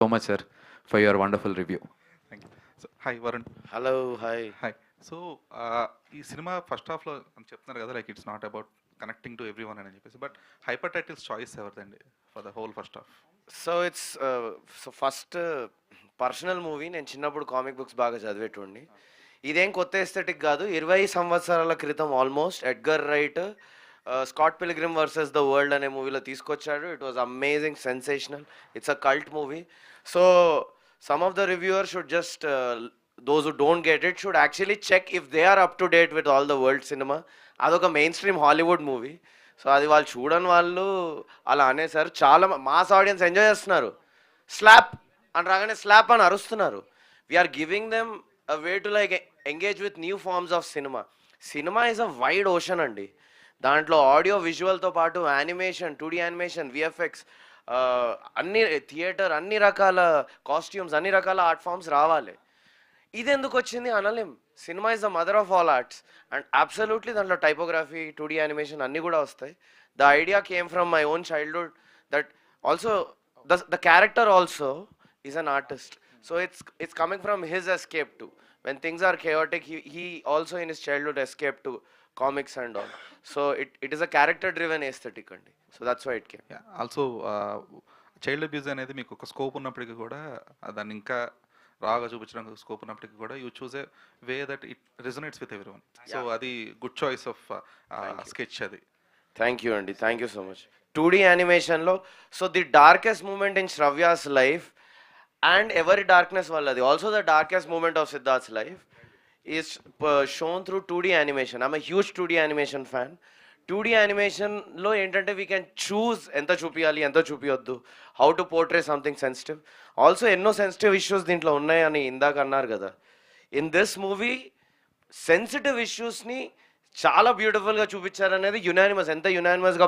So much, sir, for your wonderful review. Thank you. So hi Varun. Hello hi. Hi. So ఈ cinema first హాఫ్లో చెప్తున్నారు కదా, like it's not about connecting to everyone అని చెప్పేసి, but hyper titles choice ఎవరిదండి for the whole first half? So it's first personal movie. నేను చిన్నప్పుడు comic books బాగా చదివేటోడిని. ఇదేం కొత్త ఎస్థెటిక్ కాదు. 20 సంవత్సరాల క్రితం almost Edgar right Scott pilgrim versus the world అనే మూవీలో తీసుకొచ్చాడు. It was amazing, sensational. It's a cult movie. So some of the reviewers should just those who don't get it should actually check if they are up to date with all the world cinema. అదొక main stream Hollywood movie. So అది వాళ్ళు చూడని వాళ్ళు అలా అనేసారు. చాలా mass audience enjoy చేస్తున్నారు. Slap అని రాగానే స్లాప్ అని అరుస్తున్నారు. We are giving them a way to like engage with new forms of cinema. Cinema is a wide ocean అండి. దాంట్లో ఆడియో విజువల్తో పాటు యానిమేషన్, 2D యానిమేషన్, విఎఫ్ఎక్స్, అన్ని థియేటర్, అన్ని రకాల కాస్ట్యూమ్స్, అన్ని రకాల ఆర్ట్ ఫామ్స్ రావాలి. ఇది ఎందుకు వచ్చింది అనలేం. Cinema is the mother of all arts and absolutely దాంట్లో టైపోగ్రఫీ, 2D యానిమేషన్ అన్నీ కూడా వస్తాయి. The idea came from my own childhood that also the character also is an artist. So it's coming from his escape to when things are chaotic, he also in his childhood escaped to comics and all. So it is a character driven aesthetic అండి. So that's why it came. Also child abuse అనేది మీకు ఒక scope ఉన్నప్పటికీ కూడా, దాన్ని ఇంకా రాగా చూపించడానికి స్కోప్ ఉన్నప్పటికీ కూడా, you choose a way that it resonates with everyone. So అది గుడ్ చాయిస్ ఆఫ్ స్కెచ్ అది. థ్యాంక్ యూ అండి, thank you so much. 2D యానిమేషన్లో so the darkest moment in Shravya's life and ఎవరి డార్క్నెస్ వల్లది, also the darkest moment of Siddharth's life is shown through 2D animation. I'm a huge 2D animation fan. 2D యానిమేషన్లో ఏంటంటే we can choose ఎంత చూపించాలి, ఎంత చూపించొద్దు, how to portray something sensitive. Also ఎన్నో sensitive issues దీంట్లో ఉన్నాయని ఇందాక అన్నారు కదా. ఇన్ దిస్ మూవీ సెన్సిటివ్ ఇష్యూస్ని చాలా బ్యూటిఫుల్గా చూపించారనేది యునానిమస్. ఎంత యునానిమస్గా